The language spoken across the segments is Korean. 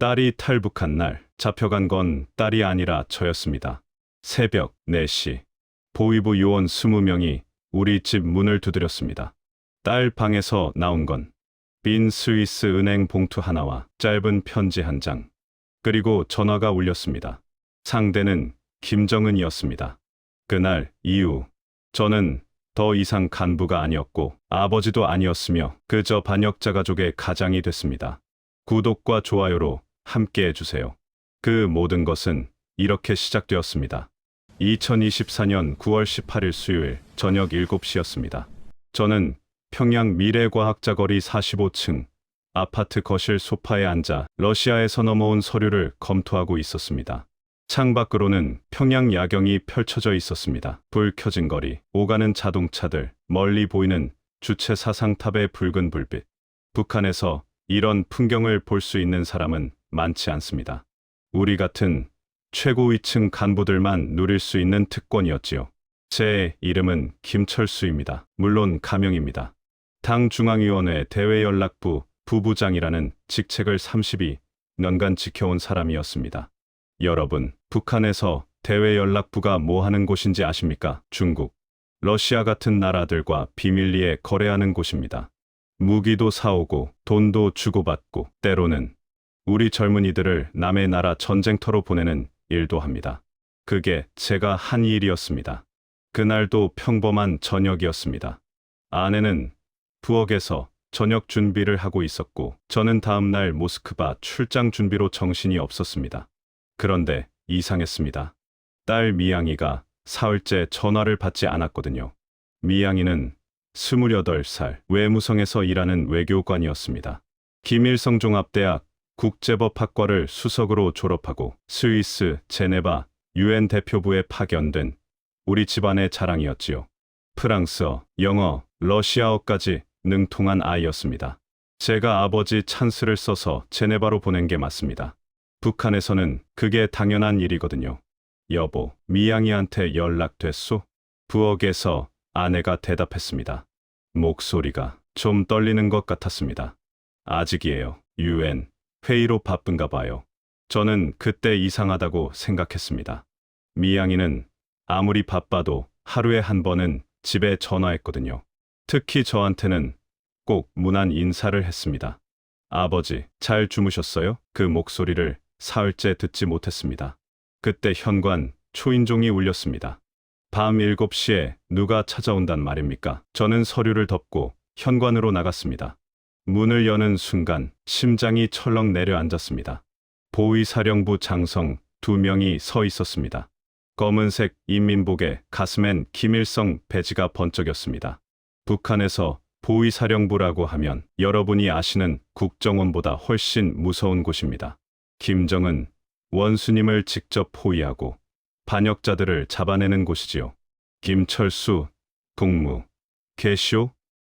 딸이 탈북한 날 잡혀간 건 딸이 아니라 저였습니다. 새벽 4시 보위부 요원 20명이 우리 집 문을 두드렸습니다. 딸 방에서 나온 건 빈 스위스 은행 봉투 하나와 짧은 편지 한 장, 그리고 전화가 울렸습니다. 상대는 김정은이었습니다. 그날 이후 저는 더 이상 간부가 아니었고 아버지도 아니었으며 그저 반역자 가족의 가장이 됐습니다. 구독과 좋아요로 함께 해주세요. 그 모든 것은 이렇게 시작되었습니다. 2024년 9월 18일 수요일 저녁 7시였습니다. 저는 평양 미래과학자거리 45층 아파트 거실 소파에 앉아 러시아에서 넘어온 서류를 검토하고 있었습니다. 창밖으로는 평양 야경이 펼쳐져 있었습니다. 불 켜진 거리, 오가는 자동차들, 멀리 보이는 주체 사상탑의 붉은 불빛. 북한에서 이런 풍경을 볼 수 있는 사람은 많지 않습니다. 우리 같은 최고위층 간부들만 누릴 수 있는 특권이었지요. 제 이름은 김철수입니다. 물론 가명입니다. 당 중앙위원회 대외연락부 부부장이라는 직책을 32년간 지켜온 사람이었습니다. 여러분, 북한에서 대외연락부가 뭐 하는 곳인지 아십니까? 중국, 러시아 같은 나라들과 비밀리에 거래하는 곳입니다. 무기도 사오고 돈도 주고받고 때로는 우리 젊은이들을 남의 나라 전쟁터로 보내는 일도 합니다. 그게 제가 한 일이었습니다. 그날도 평범한 저녁이었습니다. 아내는 부엌에서 저녁 준비를 하고 있었고 저는 다음 날 모스크바 출장 준비로 정신이 없었습니다. 그런데 이상했습니다. 딸 미양이가 사흘째 전화를 받지 않았거든요. 미양이는 28살 외무성에서 일하는 외교관이었습니다. 김일성 종합대학 국제법학과를 수석으로 졸업하고 스위스 제네바 UN 대표부에 파견된 우리 집안의 자랑이었지요. 프랑스어, 영어, 러시아어까지 능통한 아이였습니다. 제가 아버지 찬스를 써서 제네바로 보낸 게 맞습니다. 북한에서는 그게 당연한 일이거든요. 여보, 미양이한테 연락됐소? 부엌에서 아내가 대답했습니다. 목소리가 좀 떨리는 것 같았습니다. 아직이에요. UN 회의로 바쁜가 봐요. 저는 그때 이상하다고 생각했습니다. 미양이는 아무리 바빠도 하루에 한 번은 집에 전화했거든요. 특히 저한테는 꼭 문안 인사를 했습니다. 아버지, 잘 주무셨어요? 그 목소리를 사흘째 듣지 못했습니다. 그때 현관 초인종이 울렸습니다. 밤 7시에 누가 찾아온단 말입니까? 저는 서류를 덮고 현관으로 나갔습니다. 문을 여는 순간 심장이 철렁 내려앉았습니다. 보위사령부 장성 2명이 서 있었습니다. 검은색 인민복에 가슴엔 김일성 배지가 번쩍였습니다. 북한에서 보위사령부라고 하면 여러분이 아시는 국정원보다 훨씬 무서운 곳입니다. 김정은 원수님을 직접 포위하고 반역자들을 잡아내는 곳이지요. 김철수, 동무, 계시오?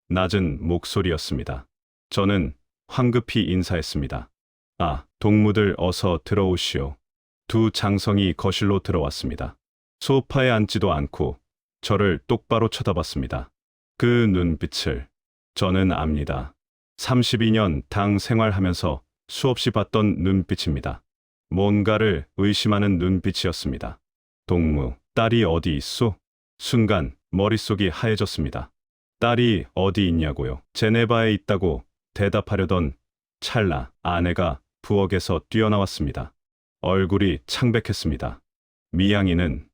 낮은 목소리였습니다. 저는 황급히 인사했습니다. 아, 동무들 어서 들어오시오. 두 장성이 거실로 들어왔습니다. 소파에 앉지도 않고 저를 똑바로 쳐다봤습니다. 그 눈빛을 저는 압니다. 32년 당 생활하면서 수없이 봤던 눈빛입니다. 뭔가를 의심하는 눈빛이었습니다. 동무, 딸이 어디 있소? 순간 머릿속이 하얘졌습니다. 딸이 어디 있냐고요? 제네바에 있다고 대답하려던 찰나 아내가 부엌에서 뛰어나왔습니다. 얼굴이 창백했습니다. 미양이는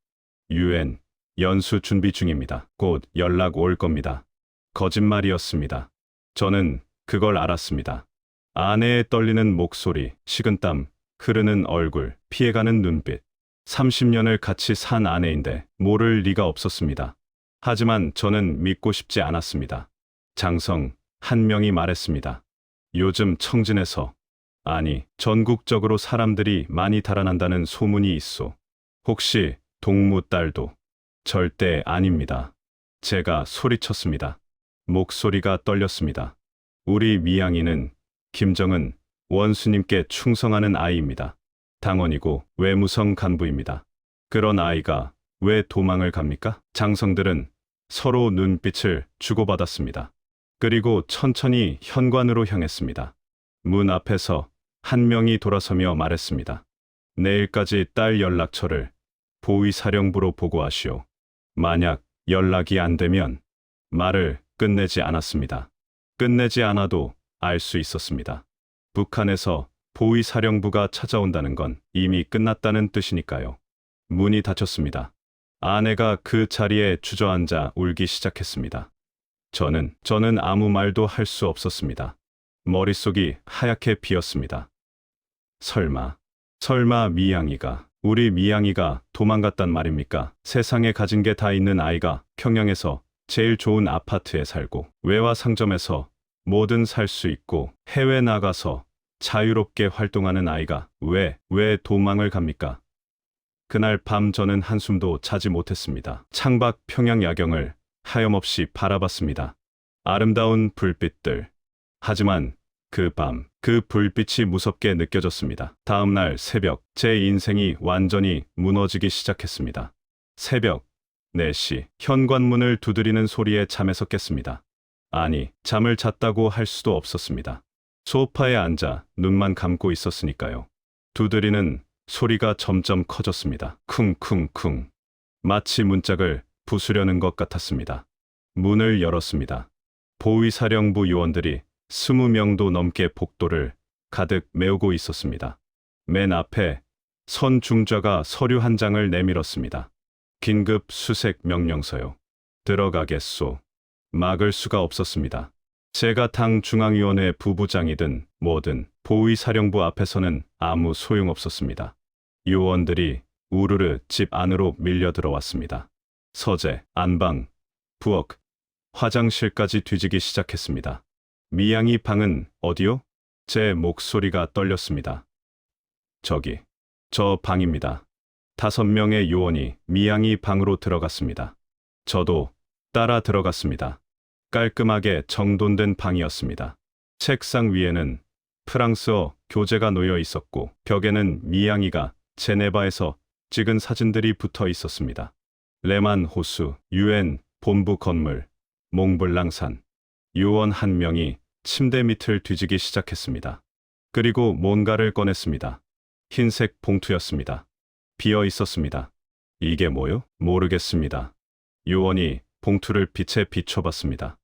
UN 연수 준비 중입니다. 곧 연락 올 겁니다. 거짓말이었습니다. 저는 그걸 알았습니다. 아내의 떨리는 목소리, 식은땀, 흐르는 얼굴, 피해가는 눈빛. 30년을 같이 산 아내인데 모를 리가 없었습니다. 하지만 저는 믿고 싶지 않았습니다. 장성 한 명이 말했습니다. 요즘 청진에서, 아니 전국적으로 사람들이 많이 달아난다는 소문이 있소. 혹시 동무 딸도? 절대 아닙니다. 제가 소리쳤습니다. 목소리가 떨렸습니다. 우리 미양이는 김정은 원수님께 충성하는 아이입니다. 당원이고 외무성 간부입니다. 그런 아이가 왜 도망을 갑니까? 장성들은 서로 눈빛을 주고받았습니다. 그리고 천천히 현관으로 향했습니다. 문 앞에서 한 명이 돌아서며 말했습니다. 내일까지 딸 연락처를 보위사령부로 보고하시오. 만약 연락이 안 되면 말을 끝내지 않았습니다. 끝내지 않아도 알 수 있었습니다. 북한에서 보위사령부가 찾아온다는 건 이미 끝났다는 뜻이니까요. 문이 닫혔습니다. 아내가 그 자리에 주저앉아 울기 시작했습니다. 저는 아무 말도 할 수 없었습니다. 머릿속이 하얗게 비었습니다. 설마 우리 미양이가 도망갔단 말입니까? 세상에 가진 게 다 있는 아이가 평양에서 제일 좋은 아파트에 살고 외화 상점에서 뭐든 살 수 있고 해외 나가서 자유롭게 활동하는 아이가 왜 도망을 갑니까? 그날 밤 저는 한숨도 자지 못했습니다. 창밖 평양 야경을 하염없이 바라봤습니다. 아름다운 불빛들. 하지만 그 밤, 그 불빛이 무섭게 느껴졌습니다. 다음 날 새벽, 제 인생이 완전히 무너지기 시작했습니다. 새벽 4시, 현관문을 두드리는 소리에 잠에서 깼습니다. 아니, 잠을 잤다고 할 수도 없었습니다. 소파에 앉아 눈만 감고 있었으니까요. 두드리는 소리가 점점 커졌습니다. 쿵쿵쿵. 마치 문짝을 부수려는 것 같았습니다. 문을 열었습니다. 보위사령부 요원들이 20명도 넘게 복도를 가득 메우고 있었습니다. 맨 앞에 선 중좌가 서류 한 장을 내밀었습니다. 긴급 수색 명령서요. 들어가겠소. 막을 수가 없었습니다. 제가 당 중앙위원회 부부장이든 뭐든 보위사령부 앞에서는 아무 소용없었습니다. 요원들이 우르르 집 안으로 밀려 들어왔습니다. 서재, 안방, 부엌, 화장실까지 뒤지기 시작했습니다. 미양이 방은 어디요? 제 목소리가 떨렸습니다. 저 방입니다. 5명의 요원이 미양이 방으로 들어갔습니다. 저도 따라 들어갔습니다. 깔끔하게 정돈된 방이었습니다. 책상 위에는 프랑스어 교재가 놓여 있었고 벽에는 미양이가 제네바에서 찍은 사진들이 붙어 있었습니다. 레만 호수, UN 본부 건물, 몽블랑산. 요원 한 명이 침대 밑을 뒤지기 시작했습니다. 그리고 뭔가를 꺼냈습니다. 흰색 봉투였습니다. 비어 있었습니다. 이게 뭐요? 모르겠습니다. 요원이 봉투를 빛에 비춰봤습니다.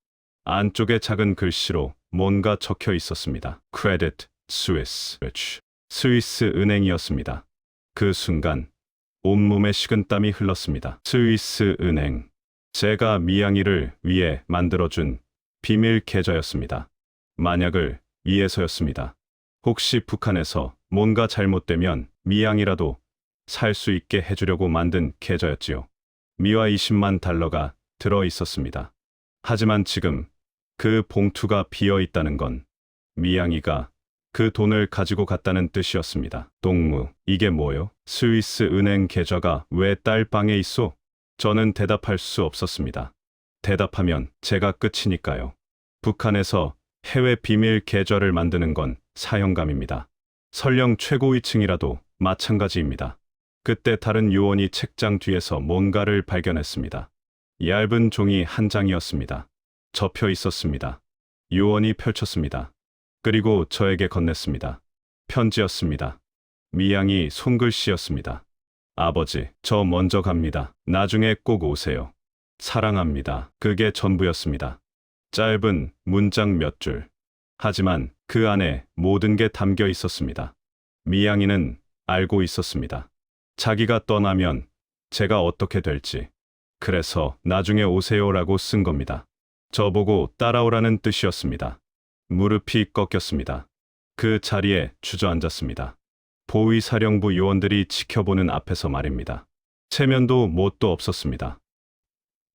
안쪽에 작은 글씨로 뭔가 적혀 있었습니다. Credit Suisse. 스위스 은행이었습니다. 그 순간 온몸에 식은땀이 흘렀습니다. 스위스 은행. 제가 미양이를 위해 만들어준 비밀 계좌였습니다. 만약을 위해서였습니다. 혹시 북한에서 뭔가 잘못되면 미양이라도 살 수 있게 해주려고 만든 계좌였지요. 미화 20만 달러가 들어 있었습니다. 하지만 지금 그 봉투가 비어 있다는 건 미양이가 그 돈을 가지고 갔다는 뜻이었습니다. 동무, 이게 뭐요? 스위스 은행 계좌가 왜 딸 방에 있소? 저는 대답할 수 없었습니다. 대답하면 제가 끝이니까요. 북한에서 해외 비밀 계좌를 만드는 건 사형감입니다. 설령 최고위층이라도 마찬가지입니다. 그때 다른 요원이 책장 뒤에서 뭔가를 발견했습니다. 얇은 종이 한 장이었습니다. 접혀 있었습니다. 요원이 펼쳤습니다. 그리고 저에게 건넸습니다. 편지였습니다. 미양이 손글씨였습니다. 아버지, 저 먼저 갑니다. 나중에 꼭 오세요. 사랑합니다. 그게 전부였습니다. 짧은 문장 몇 줄. 하지만 그 안에 모든 게 담겨 있었습니다. 미양이는 알고 있었습니다. 자기가 떠나면 제가 어떻게 될지. 그래서 나중에 오세요라고 쓴 겁니다. 저보고 따라오라는 뜻이었습니다. 무릎이 꺾였습니다. 그 자리에 주저앉았습니다. 보위사령부 요원들이 지켜보는 앞에서 말입니다. 체면도 뭣도 없었습니다.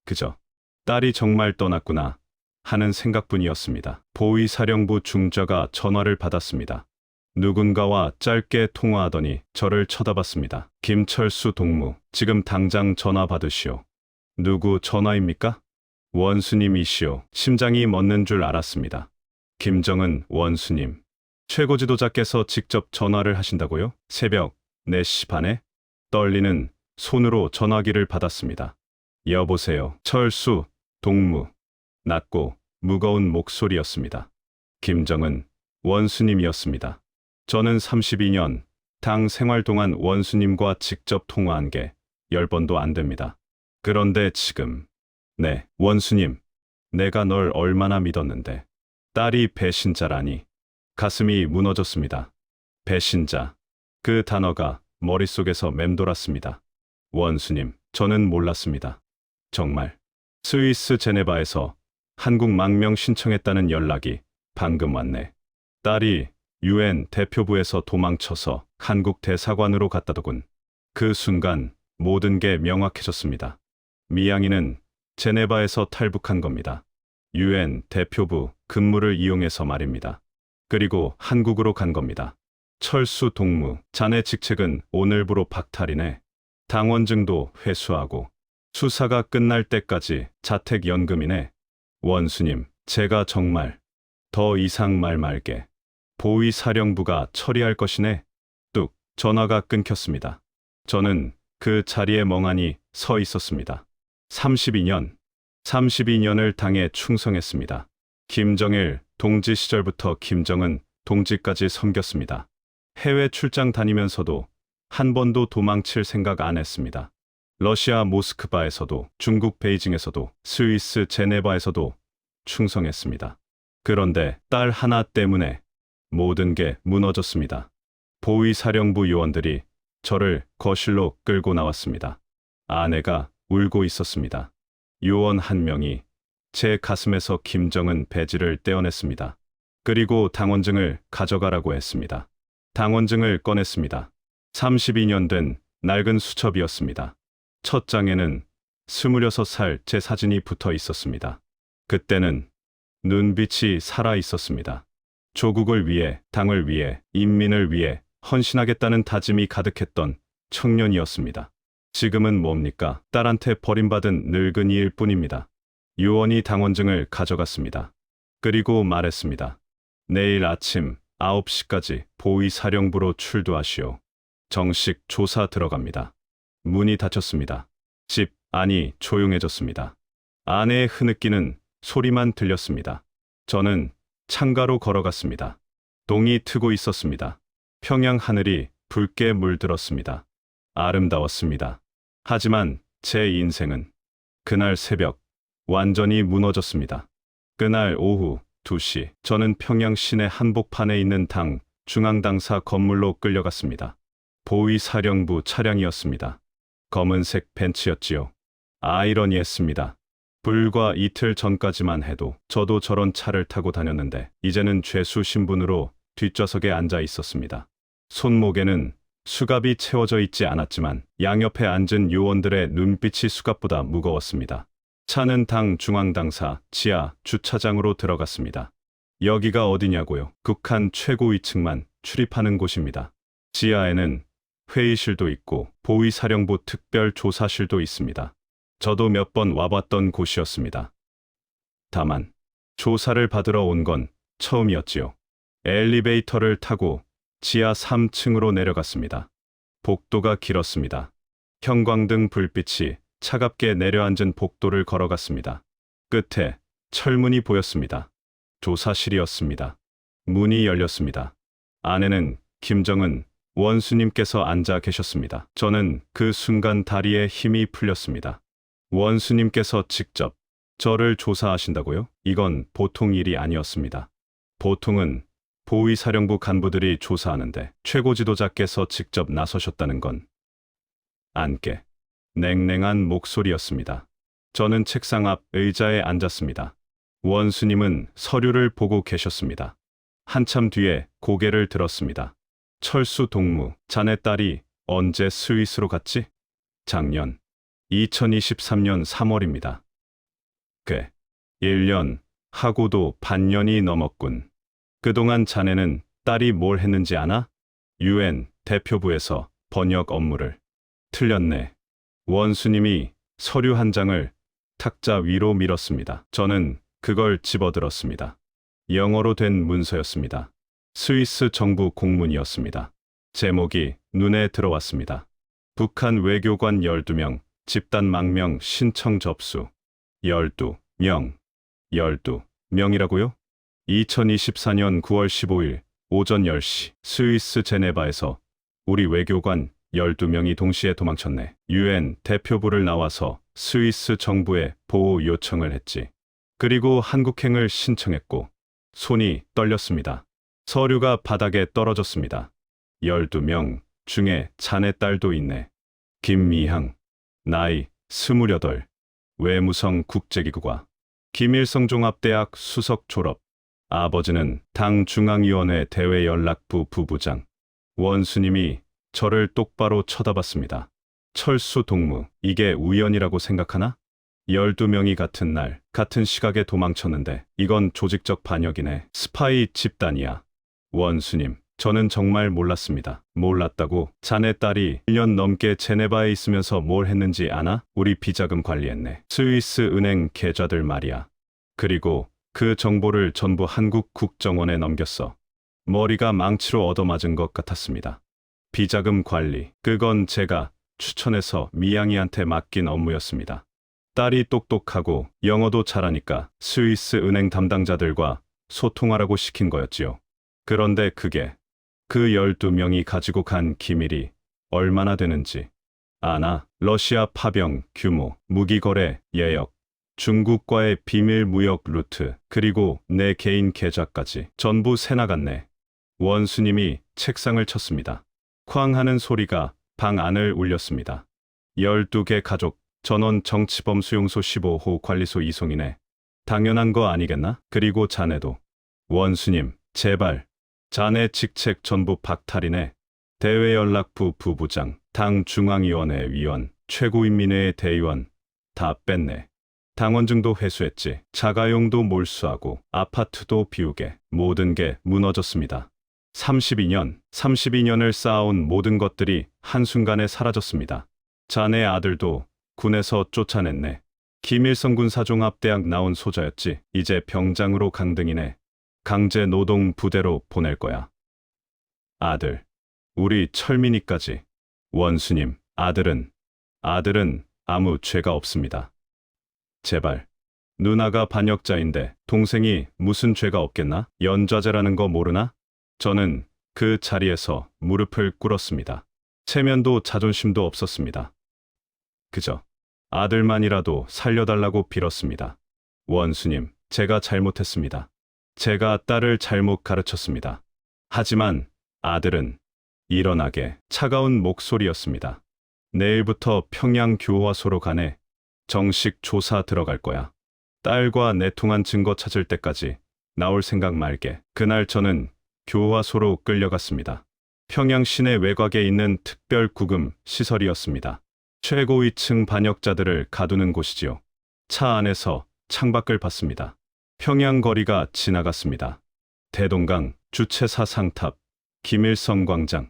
그저 딸이 정말 떠났구나 하는 생각뿐이었습니다. 보위사령부 중좌가 전화를 받았습니다. 누군가와 짧게 통화하더니 저를 쳐다봤습니다. 김철수 동무, 지금 당장 전화 받으시오. 누구 전화입니까? 원수님이시오. 심장이 멎는 줄 알았습니다. 김정은 원수님. 최고 지도자께서 직접 전화를 하신다고요? 새벽 4시 반에 떨리는 손으로 전화기를 받았습니다. 여보세요. 철수 동무. 낮고 무거운 목소리였습니다. 김정은 원수님이었습니다. 저는 32년 당 생활 동안 원수님과 직접 통화한 게 10번도 안 됩니다. 그런데 지금, 네, 원수님, 내가 널 얼마나 믿었는데. 딸이 배신자라니. 가슴이 무너졌습니다. 배신자. 그 단어가 머릿속에서 맴돌았습니다. 원수님, 저는 몰랐습니다. 정말. 스위스 제네바에서 한국 망명 신청했다는 연락이 방금 왔네. 딸이 UN 대표부에서 도망쳐서 한국 대사관으로 갔다더군. 그 순간 모든 게 명확해졌습니다. 미양이는 제네바에서 탈북한 겁니다. UN 대표부 근무를 이용해서 말입니다. 그리고 한국으로 간 겁니다. 철수 동무, 자네 직책은 오늘부로 박탈이네. 당원증도 회수하고 수사가 끝날 때까지 자택연금이네. 원수님, 제가 정말 더 이상 말 말게. 보위사령부가 처리할 것이네. 뚝, 전화가 끊겼습니다. 저는 그 자리에 멍하니 서 있었습니다. 32년을 당에 충성했습니다. 김정일 동지 시절부터 김정은 동지까지 섬겼습니다. 해외 출장 다니면서도 한 번도 도망칠 생각 안 했습니다. 러시아 모스크바에서도, 중국 베이징에서도, 스위스 제네바에서도 충성했습니다. 그런데 딸 하나 때문에 모든 게 무너졌습니다. 보위사령부 요원들이 저를 거실로 끌고 나왔습니다. 아내가 울고 있었습니다. 요원 한 명이 제 가슴에서 김정은 배지를 떼어냈습니다. 그리고 당원증을 가져가라고 했습니다. 당원증을 꺼냈습니다. 32년 된 낡은 수첩이었습니다. 첫 장에는 26살 제 사진이 붙어 있었습니다. 그때는 눈빛이 살아 있었습니다. 조국을 위해, 당을 위해, 인민을 위해 헌신하겠다는 다짐이 가득했던 청년이었습니다. 지금은 뭡니까? 딸한테 버림받은 늙은이일 뿐입니다. 요원이 당원증을 가져갔습니다. 그리고 말했습니다. 내일 아침 9시까지 보위사령부로 출두하시오. 정식 조사 들어갑니다. 문이 닫혔습니다. 집 안이 조용해졌습니다. 아내의 흐느끼는 소리만 들렸습니다. 저는 창가로 걸어갔습니다. 동이 트고 있었습니다. 평양 하늘이 붉게 물들었습니다. 아름다웠습니다. 하지만 제 인생은 그날 새벽 완전히 무너졌습니다. 그날 오후 2시 저는 평양 시내 한복판에 있는 당 중앙당사 건물로 끌려갔습니다. 보위사령부 차량이었습니다. 검은색 벤츠였지요. 아이러니했습니다. 불과 이틀 전까지만 해도 저도 저런 차를 타고 다녔는데 이제는 죄수 신분으로 뒷좌석에 앉아 있었습니다. 손목에는 수갑이 채워져 있지 않았지만 양옆에 앉은 요원들의 눈빛이 수갑보다 무거웠습니다. 차는 당 중앙당사 지하 주차장으로 들어갔습니다. 여기가 어디냐고요? 국한 최고위층만 출입하는 곳입니다. 지하에는 회의실도 있고 보위사령부 특별조사실도 있습니다. 저도 몇 번 와봤던 곳이었습니다. 다만 조사를 받으러 온 건 처음이었지요. 엘리베이터를 타고 지하 3층으로 내려갔습니다. 복도가 길었습니다. 형광등 불빛이 차갑게 내려앉은 복도를 걸어갔습니다. 끝에 철문이 보였습니다. 조사실이었습니다. 문이 열렸습니다. 안에는 김정은 원수님께서 앉아 계셨습니다. 저는 그 순간 다리에 힘이 풀렸습니다. 원수님께서 직접 저를 조사하신다고요? 이건 보통 일이 아니었습니다. 보통은 보위사령부 간부들이 조사하는데 최고 지도자께서 직접 나서셨다는 건 안개, 냉랭한 목소리였습니다. 저는 책상 앞 의자에 앉았습니다. 원수님은 서류를 보고 계셨습니다. 한참 뒤에 고개를 들었습니다. 철수 동무, 자네 딸이 언제 스위스로 갔지? 작년 2023년 3월입니다. 1년 하고도 반년이 넘었군. 그동안 자네는 딸이 뭘 했는지 아나? UN 대표부에서 번역 업무를. 틀렸네. 원수님이 서류 한 장을 탁자 위로 밀었습니다. 저는 그걸 집어들었습니다. 영어로 된 문서였습니다. 스위스 정부 공문이었습니다. 제목이 눈에 들어왔습니다. 북한 외교관 12명, 집단 망명 신청 접수. 12명. 12명이라고요? 2024년 9월 15일 오전 10시 스위스 제네바에서 우리 외교관 12명이 동시에 도망쳤네. 유엔 대표부를 나와서 스위스 정부에 보호 요청을 했지. 그리고 한국행을 신청했고 손이 떨렸습니다. 서류가 바닥에 떨어졌습니다. 12명 중에 자네 딸도 있네. 김미향, 나이 28, 외무성 국제기구과 김일성 종합대학 수석 졸업, 아버지는 당 중앙위원회 대외연락부 부부장. 원수님이 저를 똑바로 쳐다봤습니다. 철수 동무, 이게 우연이라고 생각하나? 12명이 같은 날, 같은 시각에 도망쳤는데 이건 조직적 반역이네. 스파이 집단이야. 원수님, 저는 정말 몰랐습니다. 몰랐다고? 자네 딸이 1년 넘게 제네바에 있으면서 뭘 했는지 아나? 우리 비자금 관리했네. 스위스 은행 계좌들 말이야. 그리고 그 정보를 전부 한국 국정원에 넘겼어. 머리가 망치로 얻어맞은 것 같았습니다. 비자금 관리, 그건 제가 추천해서 미양이한테 맡긴 업무였습니다. 딸이 똑똑하고 영어도 잘하니까 스위스 은행 담당자들과 소통하라고 시킨 거였지요. 그런데 그게 그 12명이 가지고 간 기밀이 얼마나 되는지 아나? 러시아 파병 규모, 무기거래 예역, 중국과의 비밀 무역 루트, 그리고 내 개인 계좌까지 전부 새나갔네. 원수님이 책상을 쳤습니다. 쾅 하는 소리가 방 안을 울렸습니다. 12개 가족 전원 정치범 수용소 15호 관리소 이송이네. 당연한 거 아니겠나? 그리고 자네도. 원수님, 제발. 자네 직책 전부 박탈이네. 대외연락부 부부장, 당 중앙위원회 위원, 최고인민회의 대의원 다 뺐네. 당원증도 회수했지. 자가용도 몰수하고 아파트도 비우게. 모든 게 무너졌습니다. 32년을 쌓아온 모든 것들이 한순간에 사라졌습니다. 자네 아들도 군에서 쫓아냈네. 김일성 군사종합대학 나온 소자였지. 이제 병장으로 강등이네. 강제 노동 부대로 보낼 거야. 아들, 우리 철민이까지. 원수님, 아들은 아무 죄가 없습니다. 제발. 누나가 반역자인데 동생이 무슨 죄가 없겠나? 연좌제라는 거 모르나? 저는 그 자리에서 무릎을 꿇었습니다. 체면도 자존심도 없었습니다. 그저 아들만이라도 살려달라고 빌었습니다. 원수님, 제가 잘못했습니다. 제가 딸을 잘못 가르쳤습니다. 하지만 아들은 일어나게 차가운 목소리였습니다. 내일부터 평양 교화소로 가네. 정식 조사 들어갈 거야. 딸과 내통한 증거 찾을 때까지 나올 생각 말게. 그날 저는 교화소로 끌려갔습니다. 평양 시내 외곽에 있는 특별 구금 시설이었습니다. 최고위층 반역자들을 가두는 곳이지요. 차 안에서 창밖을 봤습니다. 평양 거리가 지나갔습니다. 대동강, 주체사 상탑, 김일성 광장.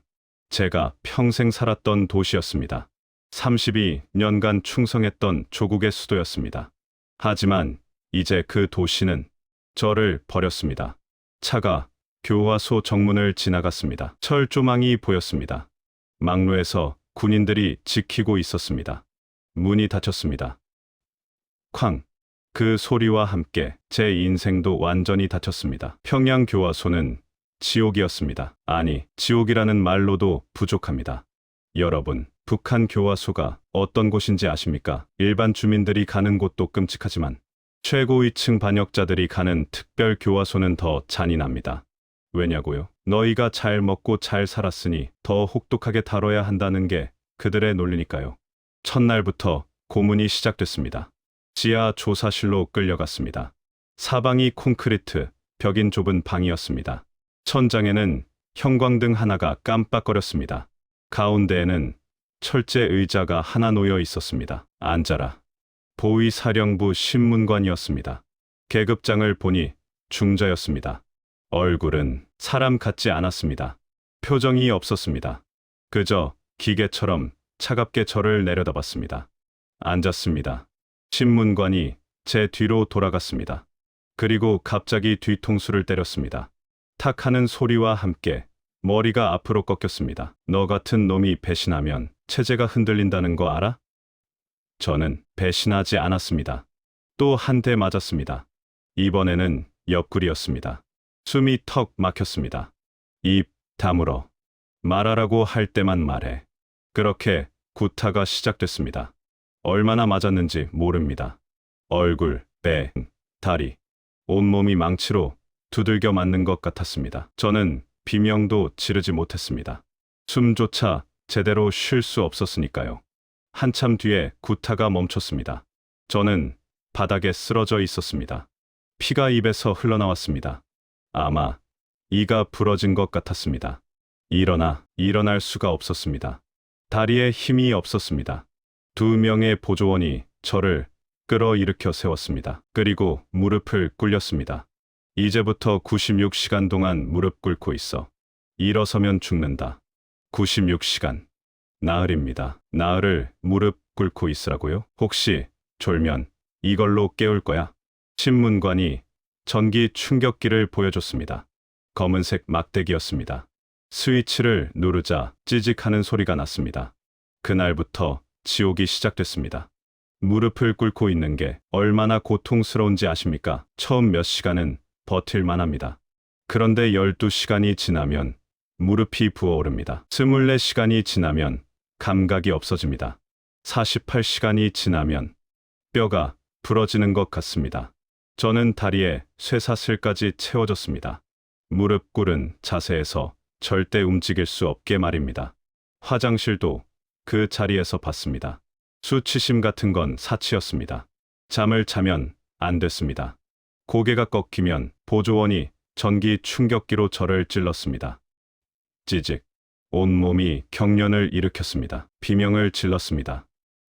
제가 평생 살았던 도시였습니다. 32년간 충성했던 조국의 수도였습니다. 하지만 이제 그 도시는 저를 버렸습니다. 차가 교화소 정문을 지나갔습니다. 철조망이 보였습니다. 막로에서 군인들이 지키고 있었습니다. 문이 닫혔습니다. 쾅! 그 소리와 함께 제 인생도 완전히 닫혔습니다. 평양 교화소는 지옥이었습니다. 아니, 지옥이라는 말로도 부족합니다. 여러분, 북한 교화소가 어떤 곳인지 아십니까? 일반 주민들이 가는 곳도 끔찍하지만 최고위층 반역자들이 가는 특별 교화소는 더 잔인합니다. 왜냐고요? 너희가 잘 먹고 잘 살았으니 더 혹독하게 다뤄야 한다는 게 그들의 논리니까요. 첫날부터 고문이 시작됐습니다. 지하 조사실로 끌려갔습니다. 사방이 콘크리트, 벽인 좁은 방이었습니다. 천장에는 형광등 하나가 깜빡거렸습니다. 가운데에는 철제 의자가 하나 놓여 있었습니다. 앉아라. 보위사령부 신문관이었습니다. 계급장을 보니 중자였습니다. 얼굴은 사람 같지 않았습니다. 표정이 없었습니다. 그저 기계처럼 차갑게 저를 내려다봤습니다. 앉았습니다. 신문관이 제 뒤로 돌아갔습니다. 그리고 갑자기 뒤통수를 때렸습니다. 탁 하는 소리와 함께 머리가 앞으로 꺾였습니다. 너 같은 놈이 배신하면 체제가 흔들린다는 거 알아? 저는 배신하지 않았습니다. 또 한 대 맞았습니다. 이번에는 옆구리였습니다. 숨이 턱 막혔습니다. 입 다물어. 말하라고 할 때만 말해. 그렇게 구타가 시작됐습니다. 얼마나 맞았는지 모릅니다. 얼굴, 배, 다리, 온몸이 망치로 두들겨 맞는 것 같았습니다. 저는 비명도 지르지 못했습니다. 숨조차 제대로 쉴 수 없었으니까요. 한참 뒤에 구타가 멈췄습니다. 저는 바닥에 쓰러져 있었습니다. 피가 입에서 흘러나왔습니다. 아마 이가 부러진 것 같았습니다. 일어날 수가 없었습니다. 다리에 힘이 없었습니다. 2명의 보조원이 저를 끌어일으켜 세웠습니다. 그리고 무릎을 꿇렸습니다. 이제부터 96시간 동안 무릎 꿇고 있어. 일어서면 죽는다. 96시간. 나흘입니다. 나흘을 무릎 꿇고 있으라고요? 혹시 졸면 이걸로 깨울 거야? 신문관이 전기 충격기를 보여줬습니다. 검은색 막대기였습니다. 스위치를 누르자 찌직하는 소리가 났습니다. 그날부터 지옥이 시작됐습니다. 무릎을 꿇고 있는 게 얼마나 고통스러운지 아십니까? 처음 몇 시간은 버틸만 합니다. 그런데 12시간이 지나면 무릎이 부어오릅니다. 24시간이 지나면 감각이 없어집니다. 48시간이 지나면 뼈가 부러지는 것 같습니다. 저는 다리에 쇠사슬까지 채워졌습니다. 무릎 꿇은 자세에서 절대 움직일 수 없게 말입니다. 화장실도 그 자리에서 봤습니다. 수치심 같은 건 사치였습니다. 잠을 자면 안 됐습니다. 고개가 꺾이면 보조원이 전기 충격기로 저를 찔렀습니다. 찌직. 온몸이 경련을 일으켰습니다. 비명을 질렀습니다.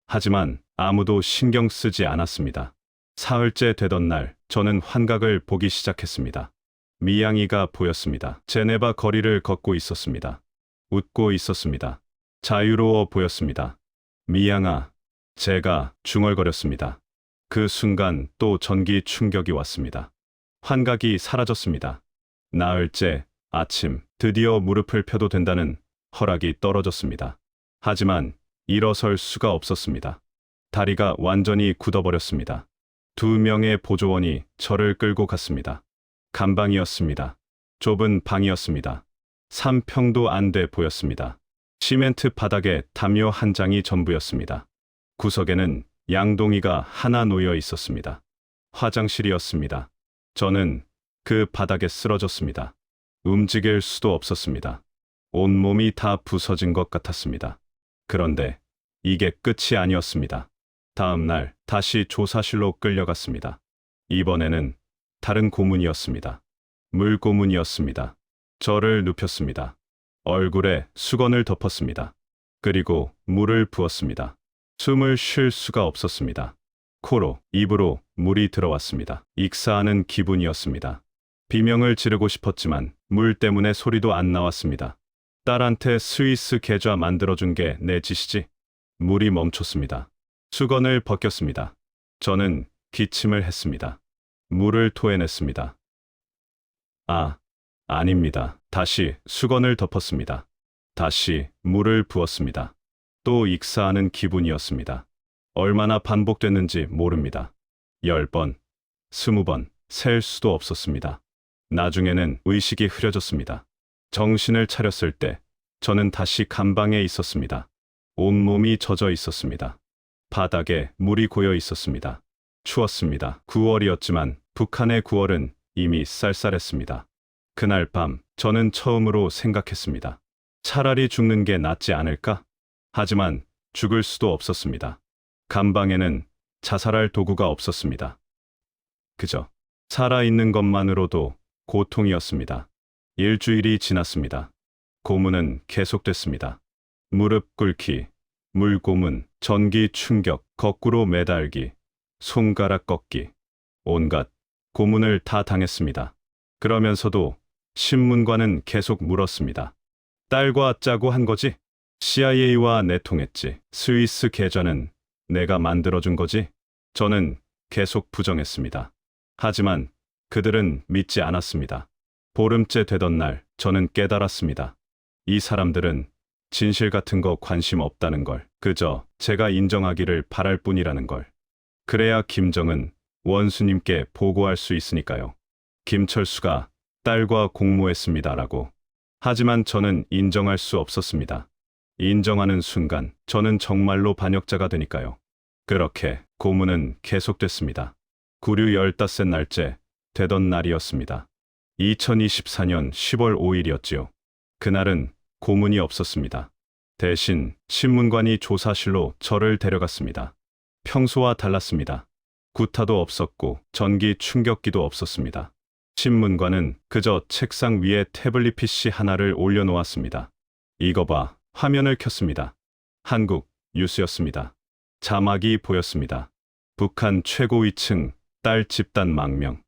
하지만 아무도 신경 쓰지 않았습니다. 사흘째 되던 날 저는 환각을 보기 시작했습니다. 미양이가 보였습니다. 제네바 거리를 걷고 있었습니다. 웃고 있었습니다. 자유로워 보였습니다. 미양아, 제가 중얼거렸습니다. 그 순간 또 전기 충격이 왔습니다. 환각이 사라졌습니다. 나흘째 아침 드디어 무릎을 펴도 된다는 허락이 떨어졌습니다. 하지만 일어설 수가 없었습니다. 다리가 완전히 굳어버렸습니다. 2명의 보조원이 저를 끌고 갔습니다. 감방이었습니다. 좁은 방이었습니다. 3평도 안 돼 보였습니다. 시멘트 바닥에 담요 한 장이 전부였습니다. 구석에는 양동이가 하나 놓여 있었습니다. 화장실이었습니다. 저는 그 바닥에 쓰러졌습니다. 움직일 수도 없었습니다. 온몸이 다 부서진 것 같았습니다. 그런데 이게 끝이 아니었습니다. 다음 날 다시 조사실로 끌려갔습니다. 이번에는 다른 고문이었습니다. 물고문이었습니다. 저를 눕혔습니다. 얼굴에 수건을 덮었습니다. 그리고 물을 부었습니다. 숨을 쉴 수가 없었습니다. 코로, 입으로 물이 들어왔습니다. 익사하는 기분이었습니다. 비명을 지르고 싶었지만 물 때문에 소리도 안 나왔습니다. 딸한테 스위스 계좌 만들어준 게 내 짓이지? 물이 멈췄습니다. 수건을 벗겼습니다. 저는 기침을 했습니다. 물을 토해냈습니다. 아닙니다. 다시 수건을 덮었습니다. 다시 물을 부었습니다. 또 익사하는 기분이었습니다. 얼마나 반복됐는지 모릅니다. 10번, 20번, 셀 수도 없었습니다. 나중에는 의식이 흐려졌습니다. 정신을 차렸을 때 저는 다시 감방에 있었습니다. 온몸이 젖어 있었습니다. 바닥에 물이 고여 있었습니다. 추웠습니다. 9월이었지만 북한의 9월은 이미 쌀쌀했습니다. 그날 밤 저는 처음으로 생각했습니다. 차라리 죽는 게 낫지 않을까? 하지만 죽을 수도 없었습니다. 감방에는 자살할 도구가 없었습니다. 그저 살아있는 것만으로도 고통이었습니다. 일주일이 지났습니다. 고문은 계속됐습니다. 무릎 꿇기, 물고문, 전기 충격, 거꾸로 매달기, 손가락 꺾기, 온갖 고문을 다 당했습니다. 그러면서도 신문관은 계속 물었습니다. 딸과 짜고 한 거지? CIA와 내통했지. 스위스 계좌는 내가 만들어준 거지? 저는 계속 부정했습니다. 하지만 그들은 믿지 않았습니다. 보름째 되던 날 저는 깨달았습니다. 이 사람들은 진실 같은 거 관심 없다는 걸, 그저 제가 인정하기를 바랄 뿐이라는 걸. 그래야 김정은 원수님께 보고할 수 있으니까요. 김철수가 딸과 공모했습니다라고. 하지만 저는 인정할 수 없었습니다. 인정하는 순간 저는 정말로 반역자가 되니까요. 그렇게 고문은 계속됐습니다. 구류 15세 날째 되던 날이었습니다. 2024년 10월 5일이었지요. 그날은 고문이 없었습니다. 대신 신문관이 조사실로 저를 데려갔습니다. 평소와 달랐습니다. 구타도 없었고 전기 충격기도 없었습니다. 신문관은 그저 책상 위에 태블릿 PC 하나를 올려놓았습니다. 이거 봐. 화면을 켰습니다. 한국 뉴스였습니다. 자막이 보였습니다. 북한 최고위층 딸 집단 망명.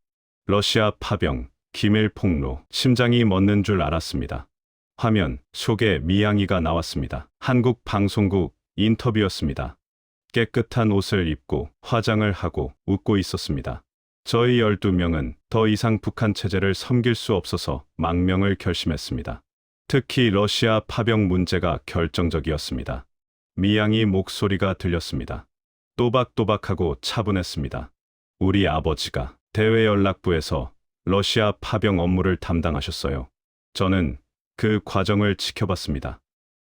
러시아 파병, 기밀 폭로. 심장이 멎는 줄 알았습니다. 화면 속에 미양이가 나왔습니다. 한국 방송국 인터뷰였습니다. 깨끗한 옷을 입고 화장을 하고 웃고 있었습니다. 저희 12명은 더 이상 북한 체제를 섬길 수 없어서 망명을 결심했습니다. 특히 러시아 파병 문제가 결정적이었습니다. 미양이 목소리가 들렸습니다. 또박또박하고 차분했습니다. 우리 아버지가 대외연락부에서 러시아 파병 업무를 담당하셨어요. 저는 그 과정을 지켜봤습니다.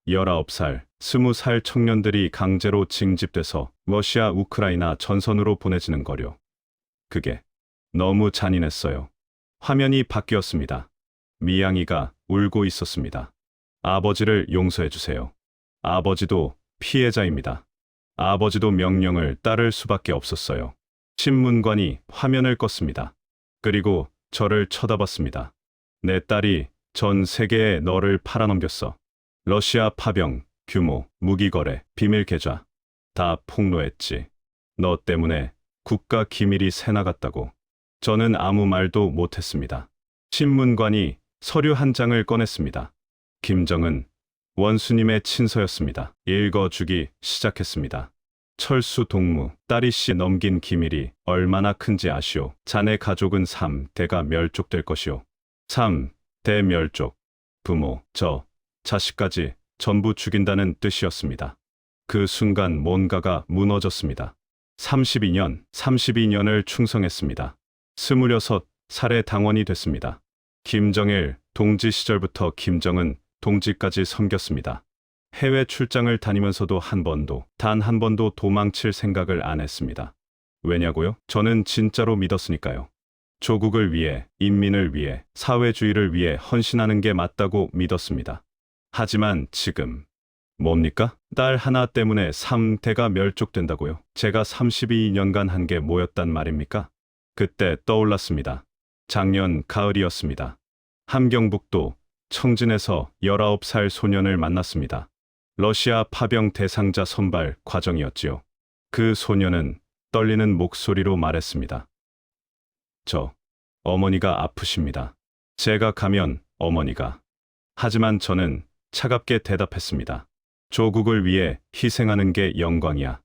19살, 20살 청년들이 강제로 징집돼서 러시아 우크라이나 전선으로 보내지는 거요. 그게 너무 잔인했어요. 화면이 바뀌었습니다. 미양이가 울고 있었습니다. 아버지를 용서해 주세요. 아버지도 피해자입니다. 아버지도 명령을 따를 수밖에 없었어요. 신문관이 화면을 껐습니다. 그리고 저를 쳐다봤습니다. 내 딸이 전 세계에 너를 팔아넘겼어. 러시아 파병, 규모, 무기거래, 비밀 계좌 다 폭로했지. 너 때문에 국가 기밀이 새나갔다고. 저는 아무 말도 못했습니다. 신문관이 서류 한 장을 꺼냈습니다. 김정은 원수님의 친서였습니다. 읽어주기 시작했습니다. 철수 동무, 딸이 씨 넘긴 기밀이 얼마나 큰지 아시오. 자네 가족은 3대가 멸족될 것이오. 3대 멸족. 부모, 저, 자식까지 전부 죽인다는 뜻이었습니다. 그 순간 뭔가가 무너졌습니다. 32년을 충성했습니다. 26살의 당원이 됐습니다. 김정일 동지 시절부터 김정은 동지까지 섬겼습니다. 해외 출장을 다니면서도 단 한 번도 도망칠 생각을 안 했습니다. 왜냐고요? 저는 진짜로 믿었으니까요. 조국을 위해, 인민을 위해, 사회주의를 위해 헌신하는 게 맞다고 믿었습니다. 하지만 지금 뭡니까? 딸 하나 때문에 3대가 멸족된다고요? 제가 32년간 한 게 뭐였단 말입니까? 그때 떠올랐습니다. 작년 가을이었습니다. 함경북도 청진에서 19살 소년을 만났습니다. 러시아 파병 대상자 선발 과정이었지요. 그 소년은 떨리는 목소리로 말했습니다. 어머니가 아프십니다. 제가 가면 어머니가. 하지만 저는 차갑게 대답했습니다. 조국을 위해 희생하는 게 영광이야.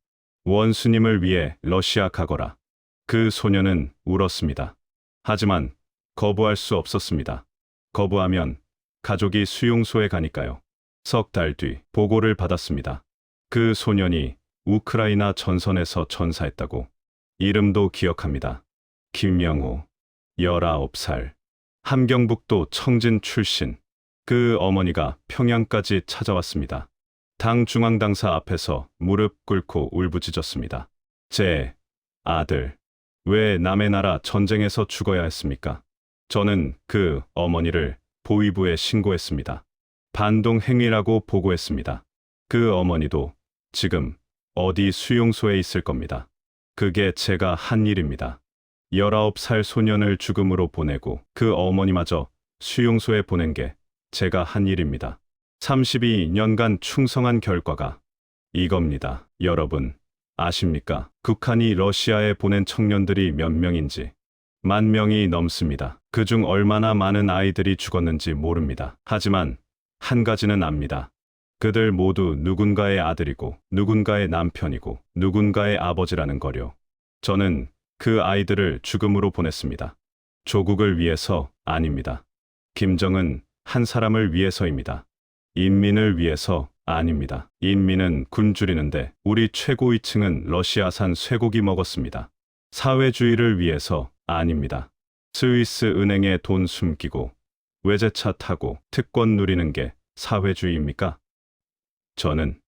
원수님을 위해 러시아 가거라. 그 소년은 울었습니다. 하지만 거부할 수 없었습니다. 거부하면 가족이 수용소에 가니까요. 석 달 뒤 보고를 받았습니다. 그 소년이 우크라이나 전선에서 전사했다고. 이름도 기억합니다. 김명호, 19살. 함경북도 청진 출신. 그 어머니가 평양까지 찾아왔습니다. 당 중앙당사 앞에서 무릎 꿇고 울부짖었습니다. 제 아들, 왜 남의 나라 전쟁에서 죽어야 했습니까? 저는 그 어머니를 보위부에 신고했습니다. 반동 행위라고 보고했습니다. 그 어머니도 지금 어디 수용소에 있을 겁니다. 그게 제가 한 일입니다. 19살 소년을 죽음으로 보내고 그 어머니마저 수용소에 보낸 게 제가 한 일입니다. 32년간 충성한 결과가 이겁니다. 여러분, 아십니까? 북한이 러시아에 보낸 청년들이 몇 명인지. 10,000명이 넘습니다. 그중 얼마나 많은 아이들이 죽었는지 모릅니다. 하지만 한 가지는 압니다. 그들 모두 누군가의 아들이고 누군가의 남편이고 누군가의 아버지라는 거요. 저는 그 아이들을 죽음으로 보냈습니다. 조국을 위해서 아닙니다. 김정은 한 사람을 위해서입니다. 인민을 위해서 아닙니다. 인민은 굶주리는데 우리 최고위층은 러시아산 쇠고기 먹었습니다. 사회주의를 위해서 아닙니다. 스위스 은행에 돈 숨기고 외제차 타고 특권 누리는 게 사회주의입니까? 저는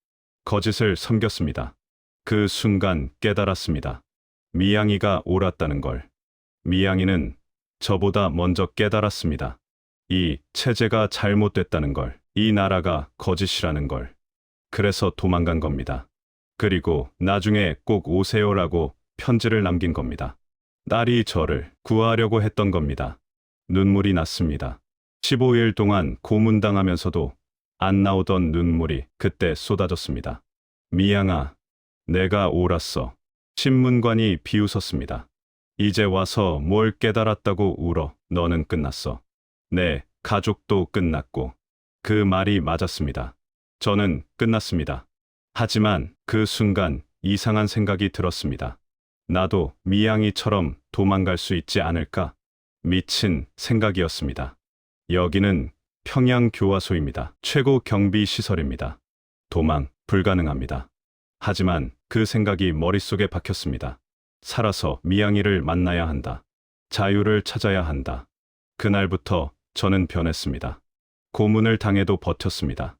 거짓을 섬겼습니다. 그 순간 깨달았습니다. 미양이가 옳았다는 걸. 미양이는 저보다 먼저 깨달았습니다. 이 체제가 잘못됐다는 걸. 이 나라가 거짓이라는 걸. 그래서 도망간 겁니다. 그리고 나중에 꼭 오세요라고 편지를 남긴 겁니다. 딸이 저를 구하려고 했던 겁니다. 눈물이 났습니다. 15일 동안 고문당하면서도 안 나오던 눈물이 그때 쏟아졌습니다. 미양아, 내가 옳았어. 신문관이 비웃었습니다. 이제 와서 뭘 깨달았다고 울어. 너는 끝났어. 네, 가족도 끝났고. 그 말이 맞았습니다. 저는 끝났습니다. 하지만 그 순간 이상한 생각이 들었습니다. 나도 미양이처럼 도망갈 수 있지 않을까? 미친 생각이었습니다. 여기는 평양교화소입니다. 최고 경비 시설입니다. 도망 불가능합니다. 하지만 그 생각이 머릿속에 박혔습니다. 살아서 미양이를 만나야 한다. 자유를 찾아야 한다. 그날부터 저는 변했습니다. 고문을 당해도 버텼습니다.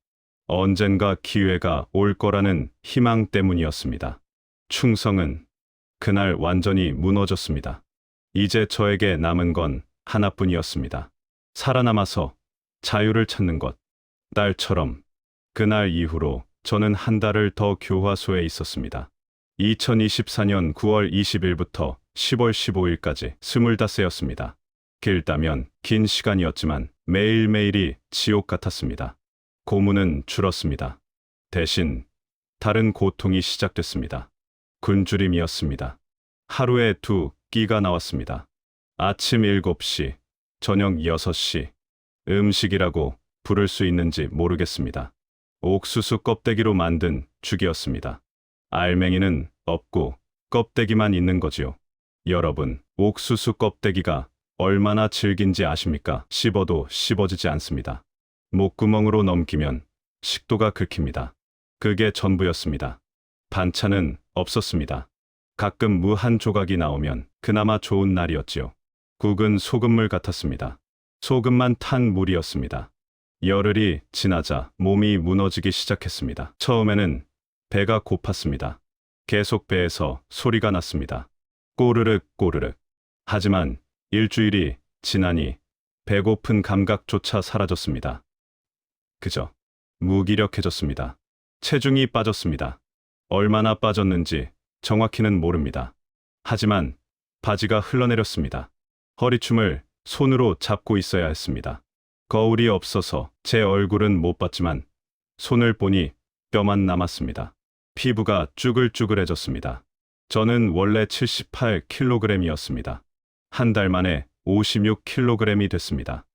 언젠가 기회가 올 거라는 희망 때문이었습니다. 충성은 그날 완전히 무너졌습니다. 이제 저에게 남은 건 하나뿐이었습니다. 살아남아서 자유를 찾는 것. 딸처럼. 그날 이후로 저는 한 달을 더 교화소에 있었습니다. 2024년 9월 20일부터 10월 15일까지 25세였습니다. 길다면 긴 시간이었지만 매일매일이 지옥 같았습니다. 고문은 줄었습니다. 대신 다른 고통이 시작됐습니다. 굶주림이었습니다. 하루에 2끼가 나왔습니다. 아침 7시, 저녁 6시. 음식이라고 부를 수 있는지 모르겠습니다. 옥수수 껍데기로 만든 죽이었습니다. 알맹이는 없고 껍데기만 있는 거지요. 여러분, 옥수수 껍데기가 얼마나 질긴지 아십니까? 씹어도 씹어지지 않습니다. 목구멍으로 넘기면 식도가 긁힙니다. 그게 전부였습니다. 반찬은 없었습니다. 가끔 무 한 조각이 나오면 그나마 좋은 날이었지요. 국은 소금물 같았습니다. 소금만 탄 물이었습니다. 열흘이 지나자 몸이 무너지기 시작했습니다. 처음에는 배가 고팠습니다. 계속 배에서 소리가 났습니다. 꼬르륵 꼬르륵. 하지만 일주일이 지나니 배고픈 감각조차 사라졌습니다. 그저 무기력해졌습니다. 체중이 빠졌습니다. 얼마나 빠졌는지 정확히는 모릅니다. 하지만 바지가 흘러내렸습니다. 허리춤을 손으로 잡고 있어야 했습니다. 거울이 없어서 제 얼굴은 못 봤지만 손을 보니 뼈만 남았습니다. 피부가 쭈글쭈글해졌습니다. 저는 원래 78kg이었습니다. 한 달 만에 56kg이 됐습니다.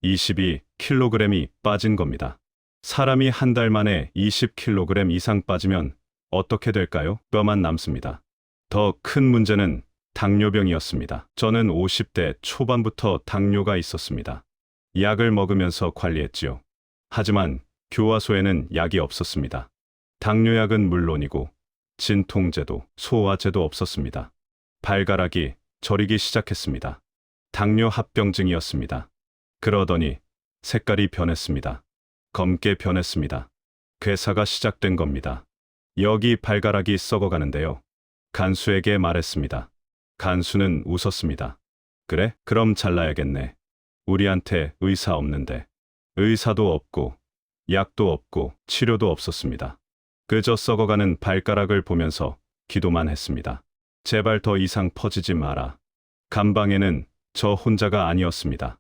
22kg이 빠진 겁니다. 사람이 한 달 만에 20kg 이상 빠지면 어떻게 될까요? 뼈만 남습니다. 더 큰 문제는 당뇨병이었습니다. 저는 50대 초반부터 당뇨가 있었습니다. 약을 먹으면서 관리했지요. 하지만 교화소에는 약이 없었습니다. 당뇨약은 물론이고 진통제도, 소화제도 없었습니다. 발가락이 저리기 시작했습니다. 당뇨 합병증이었습니다. 그러더니 색깔이 변했습니다. 검게 변했습니다. 괴사가 시작된 겁니다. 여기 발가락이 썩어가는데요. 간수에게 말했습니다. 간수는 웃었습니다. 그래? 그럼 잘라야겠네. 우리한테 의사 없는데. 의사도 없고 약도 없고 치료도 없었습니다. 그저 썩어가는 발가락을 보면서 기도만 했습니다. 제발 더 이상 퍼지지 마라. 감방에는 저 혼자가 아니었습니다.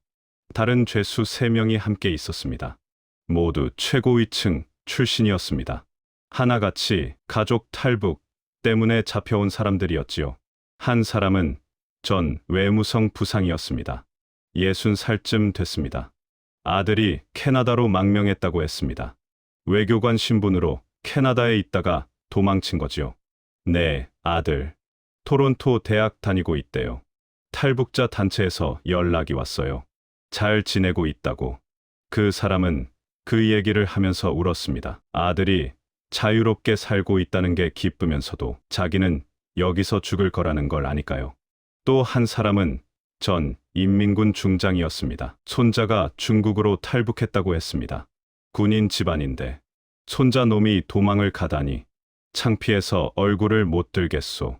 다른 죄수 3명이 함께 있었습니다. 모두 최고위층 출신이었습니다. 하나같이 가족 탈북 때문에 잡혀온 사람들이었지요. 한 사람은 전 외무성 부상이었습니다. 60살쯤 됐습니다. 아들이 캐나다로 망명했다고 했습니다. 외교관 신분으로 캐나다에 있다가 도망친 거지요. 네, 아들. 토론토 대학 다니고 있대요. 탈북자 단체에서 연락이 왔어요. 잘 지내고 있다고. 그 사람은 그 얘기를 하면서 울었습니다. 아들이 자유롭게 살고 있다는 게 기쁘면서도 자기는 여기서 죽을 거라는 걸 아니까요. 또 한 사람은 전 인민군 중장이었습니다. 손자가 중국으로 탈북했다고 했습니다. 군인 집안인데 손자 놈이 도망을 가다니 창피해서 얼굴을 못 들겠소.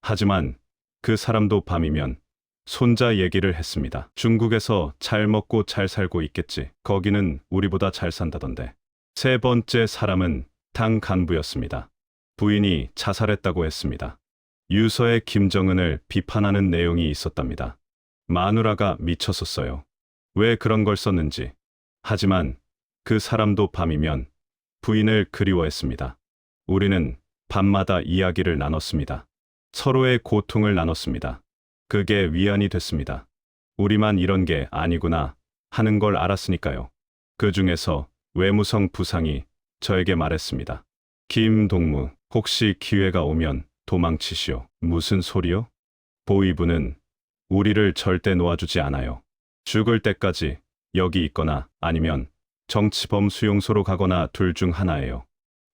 하지만 그 사람도 밤이면 손자 얘기를 했습니다. 중국에서 잘 먹고 잘 살고 있겠지. 거기는 우리보다 잘 산다던데. 세 번째 사람은 당 간부였습니다. 부인이 자살했다고 했습니다. 유서에 김정은을 비판하는 내용이 있었답니다. 마누라가 미쳤었어요. 왜 그런 걸 썼는지. 하지만 그 사람도 밤이면 부인을 그리워했습니다. 우리는 밤마다 이야기를 나눴습니다. 서로의 고통을 나눴습니다. 그게 위안이 됐습니다. 우리만 이런 게 아니구나 하는 걸 알았으니까요. 그 중에서 외무성 부상이 저에게 말했습니다. 김동무, 혹시 기회가 오면 도망치시오. 무슨 소리요? 보위부는 우리를 절대 놓아주지 않아요. 죽을 때까지 여기 있거나 아니면 정치범 수용소로 가거나 둘 중 하나예요.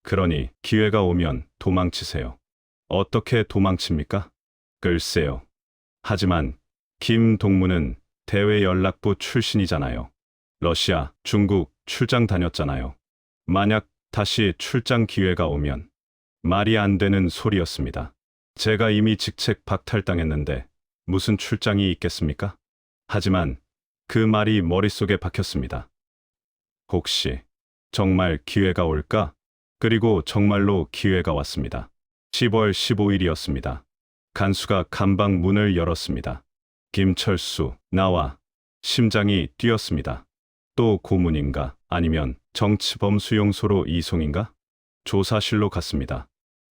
그러니 기회가 오면 도망치세요. 어떻게 도망칩니까? 글쎄요. 하지만 김동무는 대외연락부 출신이잖아요. 러시아, 중국 출장 다녔잖아요. 만약 다시 출장 기회가 오면 말이 안 되는 소리였습니다. 제가 이미 직책 박탈당했는데 무슨 출장이 있겠습니까? 하지만 그 말이 머릿속에 박혔습니다. 혹시 정말 기회가 올까? 그리고 정말로 기회가 왔습니다. 10월 15일이었습니다. 간수가 감방 문을 열었습니다. 김철수, 나와. 심장이 뛰었습니다. 또 고문인가? 아니면 정치범 수용소로 이송인가? 조사실로 갔습니다.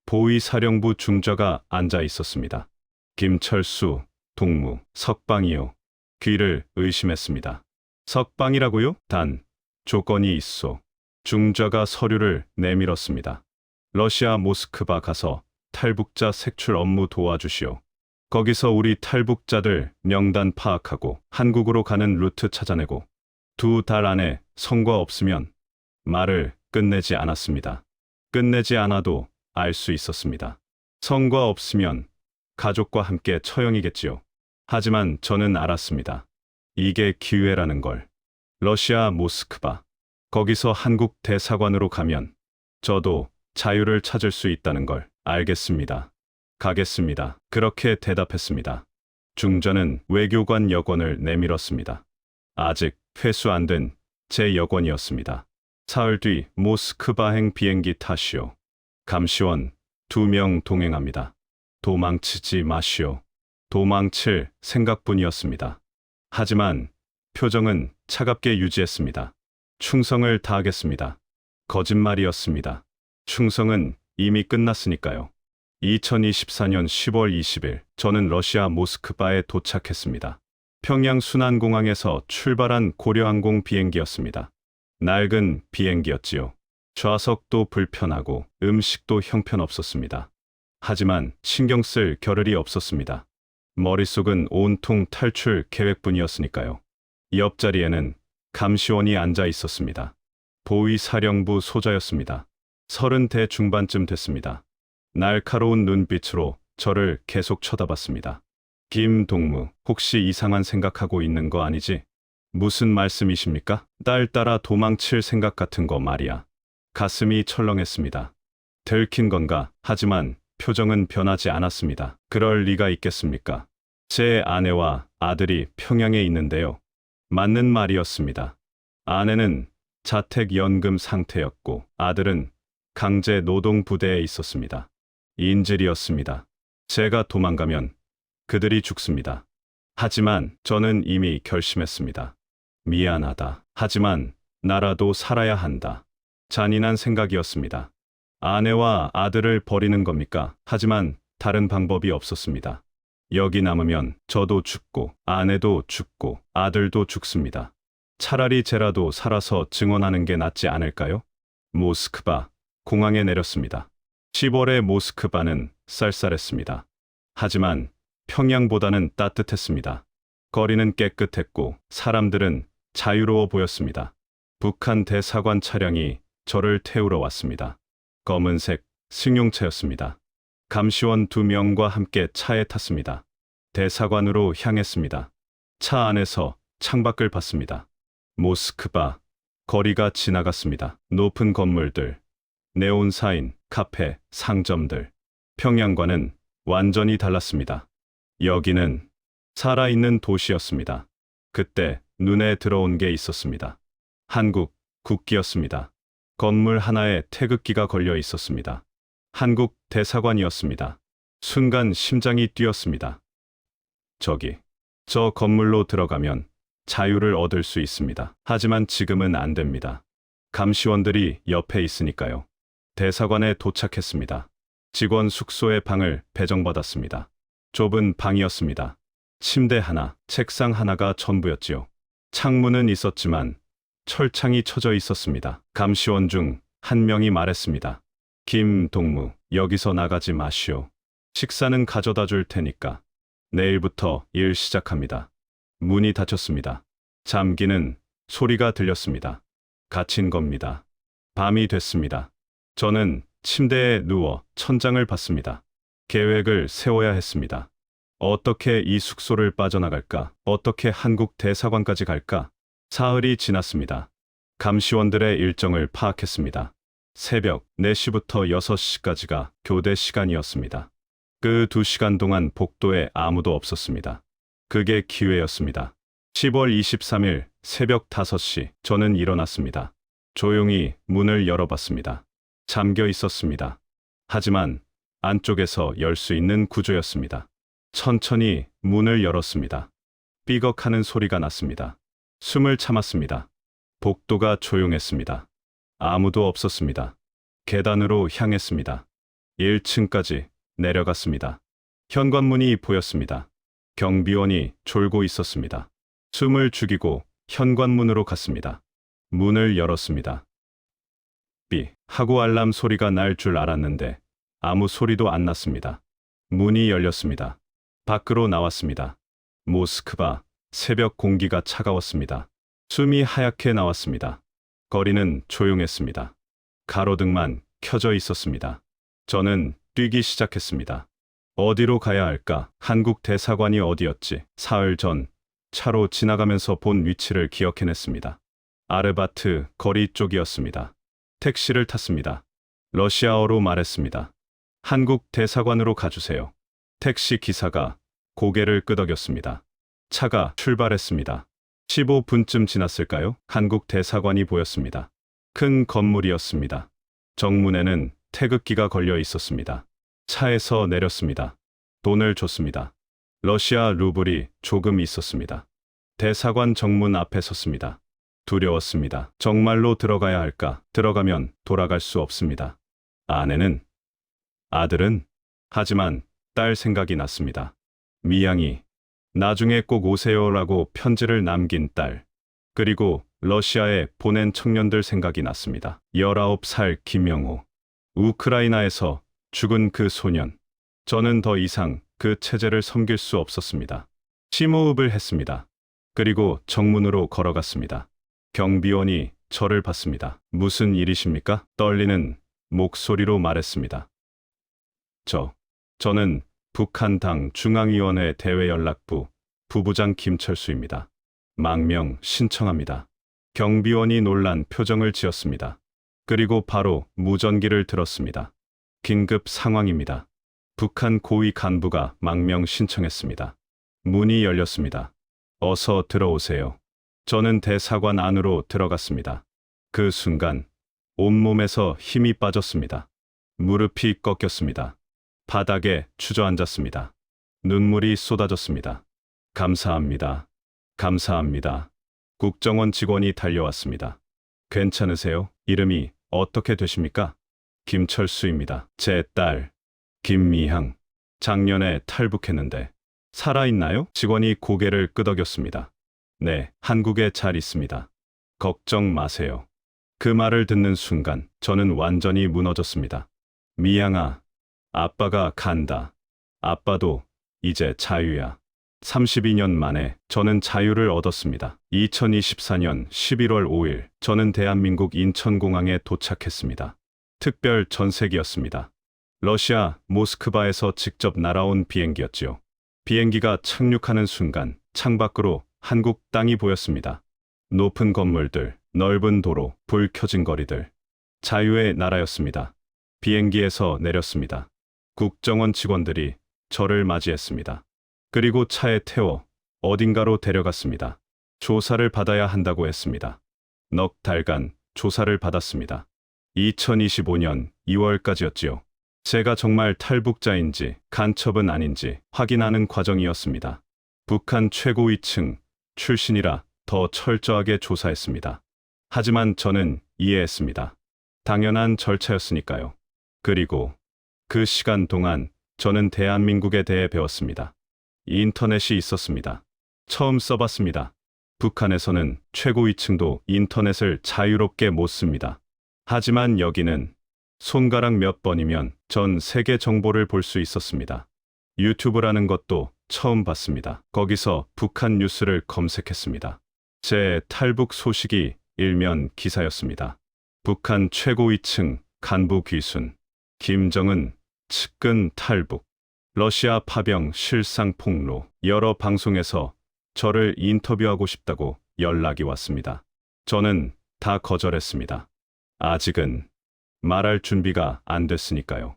보위사령부 중저가 앉아 있었습니다. 김철수, 동무, 석방이요. 귀를 의심했습니다. 석방이라고요? 단, 조건이 있소. 중저가 서류를 내밀었습니다. 러시아 모스크바 가서 탈북자 색출 업무 도와주시오. 거기서 우리 탈북자들 명단 파악하고 한국으로 가는 루트 찾아내고 2달 안에 성과 없으면 말을 끝내지 않았습니다. 끝내지 않아도 알 수 있었습니다. 성과 없으면 가족과 함께 처형이겠지요. 하지만 저는 알았습니다. 이게 기회라는 걸. 러시아 모스크바. 거기서 한국 대사관으로 가면 저도 자유를 찾을 수 있다는 걸. 알겠습니다. 가겠습니다. 그렇게 대답했습니다. 중저는 외교관 여권을 내밀었습니다. 아직 회수 안 된 제 여권이었습니다. 사흘 뒤 모스크바행 비행기 타시오. 감시원 2명 동행합니다. 도망치지 마시오. 도망칠 생각뿐이었습니다. 하지만 표정은 차갑게 유지했습니다. 충성을 다하겠습니다. 거짓말이었습니다. 충성은 이미 끝났으니까요. 2024년 10월 20일 저는 러시아 모스크바에 도착했습니다. 평양 순안공항에서 출발한 고려항공 비행기였습니다. 낡은 비행기였지요. 좌석도 불편하고 음식도 형편없었습니다. 하지만 신경 쓸 겨를이 없었습니다. 머릿속은 온통 탈출 계획뿐이었으니까요. 옆자리에는 감시원이 앉아 있었습니다. 보위사령부 소자였습니다. 30대 중반쯤 됐습니다. 날카로운 눈빛으로 저를 계속 쳐다봤습니다. 김동무, 혹시 이상한 생각하고 있는 거 아니지? 무슨 말씀이십니까? 딸 따라 도망칠 생각 같은 거 말이야. 가슴이 철렁했습니다. 들킨 건가? 하지만 표정은 변하지 않았습니다. 그럴 리가 있겠습니까? 제 아내와 아들이 평양에 있는데요. 맞는 말이었습니다. 아내는 자택연금 상태였고 아들은 강제 노동 부대에 있었습니다. 인질이었습니다. 제가 도망가면 그들이 죽습니다. 하지만 저는 이미 결심했습니다. 미안하다. 하지만 나라도 살아야 한다. 잔인한 생각이었습니다. 아내와 아들을 버리는 겁니까? 하지만 다른 방법이 없었습니다. 여기 남으면 저도 죽고 아내도 죽고 아들도 죽습니다. 차라리 쟤라도 살아서 증언하는 게 낫지 않을까요? 모스크바 공항에 내렸습니다. 10월의 모스크바는 쌀쌀했습니다. 하지만 평양보다는 따뜻했습니다. 거리는 깨끗했고 사람들은 자유로워 보였습니다. 북한 대사관 차량이 저를 태우러 왔습니다. 검은색 승용차였습니다. 감시원 2명과 함께 차에 탔습니다. 대사관으로 향했습니다. 차 안에서 창밖을 봤습니다. 모스크바, 거리가 지나갔습니다. 높은 건물들, 네온 사인, 카페, 상점들. 평양과는 완전히 달랐습니다. 여기는 살아있는 도시였습니다. 그때 눈에 들어온 게 있었습니다. 한국 국기였습니다. 건물 하나에 태극기가 걸려 있었습니다. 한국 대사관이었습니다. 순간 심장이 뛰었습니다. 저 건물로 들어가면 자유를 얻을 수 있습니다. 하지만 지금은 안 됩니다. 감시원들이 옆에 있으니까요. 대사관에 도착했습니다. 직원 숙소의 방을 배정받았습니다. 좁은 방이었습니다. 침대 하나, 책상 하나가 전부였지요. 창문은 있었지만 철창이 쳐져 있었습니다. 감시원 중 한 명이 말했습니다. 김동무, 여기서 나가지 마시오. 식사는 가져다 줄 테니까. 내일부터 일 시작합니다. 문이 닫혔습니다. 잠기는 소리가 들렸습니다. 갇힌 겁니다. 밤이 됐습니다. 저는 침대에 누워 천장을 봤습니다. 계획을 세워야 했습니다. 어떻게 이 숙소를 빠져나갈까? 어떻게 한국 대사관까지 갈까? 사흘이 지났습니다. 감시원들의 일정을 파악했습니다. 새벽 4시부터 6시까지가 교대 시간이었습니다. 그 2시간 동안 복도에 아무도 없었습니다. 그게 기회였습니다. 10월 23일 새벽 5시 저는 일어났습니다. 조용히 문을 열어봤습니다. 잠겨 있었습니다. 하지만 안쪽에서 열 수 있는 구조였습니다. 천천히 문을 열었습니다. 삐걱하는 소리가 났습니다. 숨을 참았습니다. 복도가 조용했습니다. 아무도 없었습니다. 계단으로 향했습니다. 1층까지 내려갔습니다. 현관문이 보였습니다. 경비원이 졸고 있었습니다. 숨을 죽이고 현관문으로 갔습니다. 문을 열었습니다. 삐 하고 알람 소리가 날 줄 알았는데 아무 소리도 안 났습니다. 문이 열렸습니다. 밖으로 나왔습니다. 모스크바, 새벽 공기가 차가웠습니다. 숨이 하얗게 나왔습니다. 거리는 조용했습니다. 가로등만 켜져 있었습니다. 저는 뛰기 시작했습니다. 어디로 가야 할까? 한국 대사관이 어디였지? 사흘 전 차로 지나가면서 본 위치를 기억해냈습니다. 아르바트 거리 쪽이었습니다. 택시를 탔습니다. 러시아어로 말했습니다. 한국 대사관으로 가주세요. 택시 기사가 고개를 끄덕였습니다. 차가 출발했습니다. 15분쯤 지났을까요? 한국 대사관이 보였습니다. 큰 건물이었습니다. 정문에는 태극기가 걸려 있었습니다. 차에서 내렸습니다. 돈을 줬습니다. 러시아 루블이 조금 있었습니다. 대사관 정문 앞에 섰습니다. 두려웠습니다. 정말로 들어가야 할까? 들어가면 돌아갈 수 없습니다. 아내는, 아들은, 하지만 딸 생각이 났습니다. 미양이, 나중에 꼭 오세요라고 편지를 남긴 딸. 그리고 러시아에 보낸 청년들 생각이 났습니다. 19살 김영호. 우크라이나에서 죽은 그 소년. 저는 더 이상 그 체제를 섬길 수 없었습니다. 심호흡을 했습니다. 그리고 정문으로 걸어갔습니다. 경비원이 저를 봤습니다. 무슨 일이십니까? 떨리는 목소리로 말했습니다. 저는 북한당 중앙위원회 대외연락부 부부장 김철수입니다. 망명 신청합니다. 경비원이 놀란 표정을 지었습니다. 그리고 바로 무전기를 들었습니다. 긴급 상황입니다. 북한 고위 간부가 망명 신청했습니다. 문이 열렸습니다. 어서 들어오세요. 저는 대사관 안으로 들어갔습니다. 그 순간 온몸에서 힘이 빠졌습니다. 무릎이 꺾였습니다. 바닥에 주저앉았습니다. 눈물이 쏟아졌습니다. 감사합니다. 감사합니다. 국정원 직원이 달려왔습니다. 괜찮으세요? 이름이 어떻게 되십니까? 김철수입니다. 제 딸, 김미향. 작년에 탈북했는데 살아있나요? 직원이 고개를 끄덕였습니다. 네, 한국에 잘 있습니다. 걱정 마세요. 그 말을 듣는 순간 저는 완전히 무너졌습니다. 미양아, 아빠가 간다. 아빠도 이제 자유야. 32년 만에 저는 자유를 얻었습니다. 2024년 11월 5일 저는 대한민국 인천공항에 도착했습니다. 특별 전세기였습니다. 러시아 모스크바에서 직접 날아온 비행기였지요. 비행기가 착륙하는 순간 창밖으로 한국 땅이 보였습니다. 높은 건물들, 넓은 도로, 불 켜진 거리들. 자유의 나라였습니다. 비행기에서 내렸습니다. 국정원 직원들이 저를 맞이했습니다. 그리고 차에 태워 어딘가로 데려갔습니다. 조사를 받아야 한다고 했습니다. 넉 달간 조사를 받았습니다. 2025년 2월까지였지요. 제가 정말 탈북자인지 간첩은 아닌지 확인하는 과정이었습니다. 북한 최고위층 출신이라 더 철저하게 조사했습니다. 하지만 저는 이해했습니다. 당연한 절차였으니까요. 그리고 그 시간 동안 저는 대한민국에 대해 배웠습니다. 인터넷이 있었습니다. 처음 써봤습니다. 북한에서는 최고위층도 인터넷을 자유롭게 못 씁니다. 하지만 여기는 손가락 몇 번이면 전 세계 정보를 볼 수 있었습니다. 유튜브라는 것도 처음 봤습니다. 거기서 북한 뉴스를 검색했습니다. 제 탈북 소식이 일면 기사였습니다. 북한 최고위층 간부 귀순, 김정은 측근 탈북, 러시아 파병 실상 폭로. 여러 방송에서 저를 인터뷰하고 싶다고 연락이 왔습니다. 저는 다 거절했습니다. 아직은 말할 준비가 안 됐으니까요.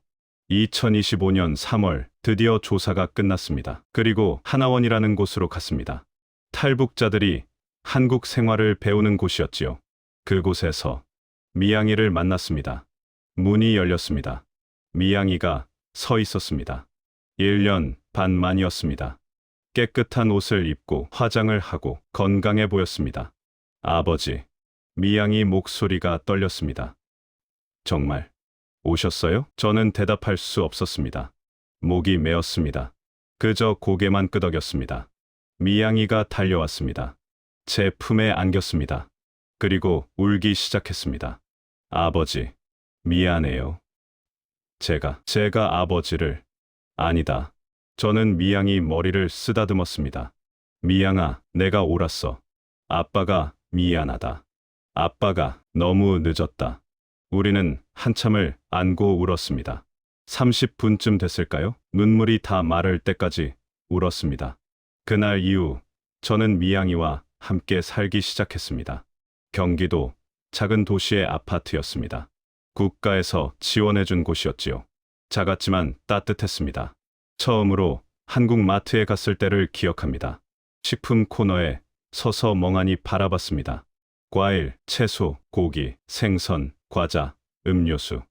2025년 3월 드디어 조사가 끝났습니다. 그리고 하나원이라는 곳으로 갔습니다. 탈북자들이 한국 생활을 배우는 곳이었지요. 그곳에서 미양이를 만났습니다. 문이 열렸습니다. 미양이가 서 있었습니다. 1년 반 만이었습니다. 깨끗한 옷을 입고 화장을 하고 건강해 보였습니다. 아버지, 미양이 목소리가 떨렸습니다. 정말 오셨어요? 저는 대답할 수 없었습니다. 목이 메었습니다. 그저 고개만 끄덕였습니다. 미양이가 달려왔습니다. 제 품에 안겼습니다. 그리고 울기 시작했습니다. 아버지, 미안해요. 제가 아버지를, 아니다. 저는 미양이 머리를 쓰다듬었습니다. 미양아, 내가 옳았어. 아빠가 미안하다. 아빠가 너무 늦었다. 우리는 한참을 안고 울었습니다. 30분쯤 됐을까요? 눈물이 다 마를 때까지 울었습니다. 그날 이후 저는 미양이와 함께 살기 시작했습니다. 경기도 작은 도시의 아파트였습니다. 국가에서 지원해준 곳이었지요. 작았지만 따뜻했습니다. 처음으로 한국 마트에 갔을 때를 기억합니다. 식품 코너에 서서 멍하니 바라봤습니다. 과일, 채소, 고기, 생선, 과자, 음료수,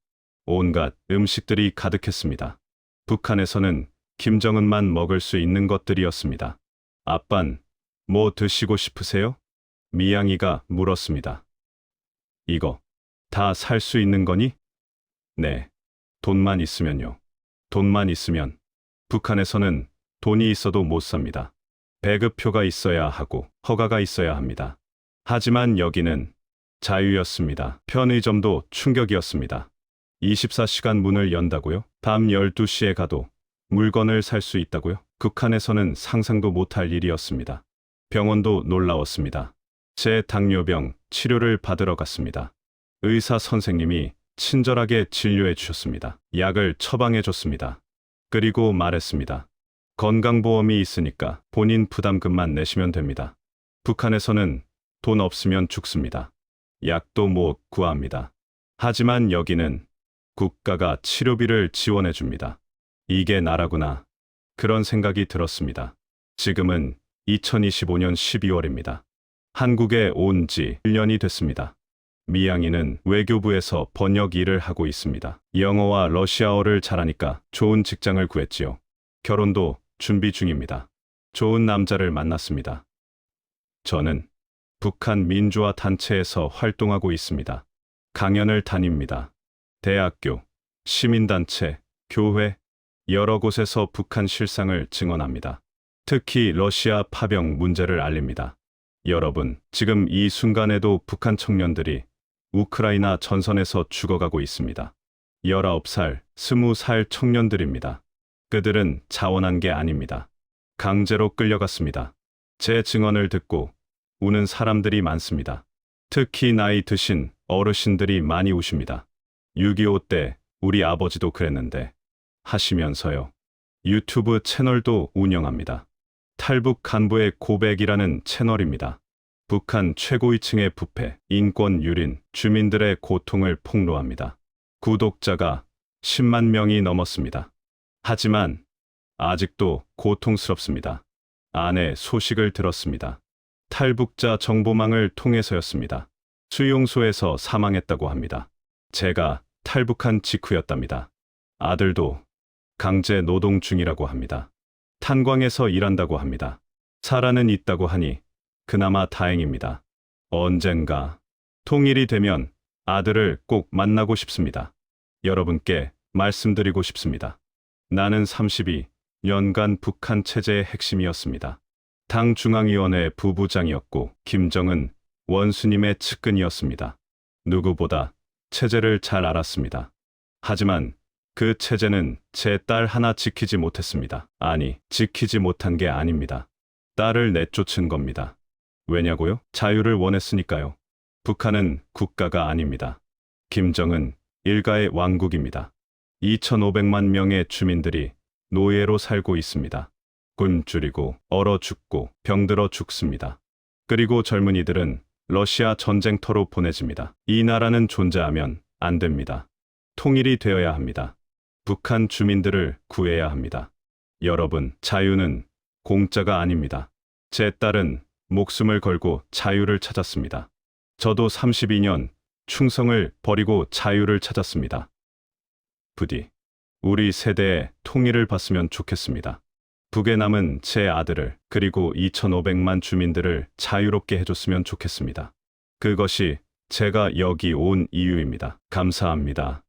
온갖 음식들이 가득했습니다. 북한에서는 김정은만 먹을 수 있는 것들이었습니다. 아빤, 뭐 드시고 싶으세요? 미양이가 물었습니다. 이거 다 살 수 있는 거니? 네. 돈만 있으면요. 돈만 있으면. 북한에서는 돈이 있어도 못 삽니다. 배급표가 있어야 하고 허가가 있어야 합니다. 하지만 여기는 자유였습니다. 편의점도 충격이었습니다. 24시간 문을 연다고요? 밤 12시에 가도 물건을 살 수 있다고요? 북한에서는 상상도 못할 일이었습니다. 병원도 놀라웠습니다. 제 당뇨병 치료를 받으러 갔습니다. 의사 선생님이 친절하게 진료해 주셨습니다. 약을 처방해 줬습니다. 그리고 말했습니다. 건강보험이 있으니까 본인 부담금만 내시면 됩니다. 북한에서는 돈 없으면 죽습니다. 약도 못 구합니다. 하지만 여기는 국가가 치료비를 지원해 줍니다. 이게 나라구나. 그런 생각이 들었습니다. 지금은 2025년 12월입니다. 한국에 온 지 1년이 됐습니다. 미양이는 외교부에서 번역 일을 하고 있습니다. 영어와 러시아어를 잘하니까 좋은 직장을 구했지요. 결혼도 준비 중입니다. 좋은 남자를 만났습니다. 저는 북한 민주화 단체에서 활동하고 있습니다. 강연을 다닙니다. 대학교, 시민단체, 교회, 여러 곳에서 북한 실상을 증언합니다. 특히 러시아 파병 문제를 알립니다. 여러분, 지금 이 순간에도 북한 청년들이 우크라이나 전선에서 죽어가고 있습니다. 19살, 20살 청년들입니다. 그들은 자원한 게 아닙니다. 강제로 끌려갔습니다. 제 증언을 듣고 우는 사람들이 많습니다. 특히 나이 드신 어르신들이 많이 우십니다. 6.25 때 우리 아버지도 그랬는데 하시면서요. 유튜브 채널도 운영합니다. 탈북 간부의 고백이라는 채널입니다. 북한 최고위층의 부패, 인권 유린, 주민들의 고통을 폭로합니다. 구독자가 10만 명이 넘었습니다. 하지만 아직도 고통스럽습니다. 아내 소식을 들었습니다. 탈북자 정보망을 통해서였습니다. 수용소에서 사망했다고 합니다. 제가 탈북한 직후였답니다. 아들도 강제 노동 중이라고 합니다. 탄광에서 일한다고 합니다. 살아는 있다고 하니 그나마 다행입니다. 언젠가 통일이 되면 아들을 꼭 만나고 싶습니다. 여러분께 말씀드리고 싶습니다. 나는 32년간 북한 체제의 핵심이었습니다. 당 중앙위원회 부부장이었고 김정은 원수님의 측근이었습니다. 누구보다 체제를 잘 알았습니다. 하지만 그 체제는 제 딸 하나 지키지 못했습니다. 아니, 지키지 못한 게 아닙니다. 딸을 내쫓은 겁니다. 왜냐고요? 자유를 원했으니까요. 북한은 국가가 아닙니다. 김정은 일가의 왕국입니다. 2,500만 명의 주민들이 노예로 살고 있습니다. 굶주리고 얼어 죽고 병들어 죽습니다. 그리고 젊은이들은 러시아 전쟁터로 보내집니다. 이 나라는 존재하면 안 됩니다. 통일이 되어야 합니다. 북한 주민들을 구해야 합니다. 여러분, 자유는 공짜가 아닙니다. 제 딸은 목숨을 걸고 자유를 찾았습니다. 저도 32년 충성을 버리고 자유를 찾았습니다. 부디 우리 세대의 통일을 봤으면 좋겠습니다. 북에 남은 제 아들을 그리고 2,500만 주민들을 자유롭게 해줬으면 좋겠습니다. 그것이 제가 여기 온 이유입니다. 감사합니다.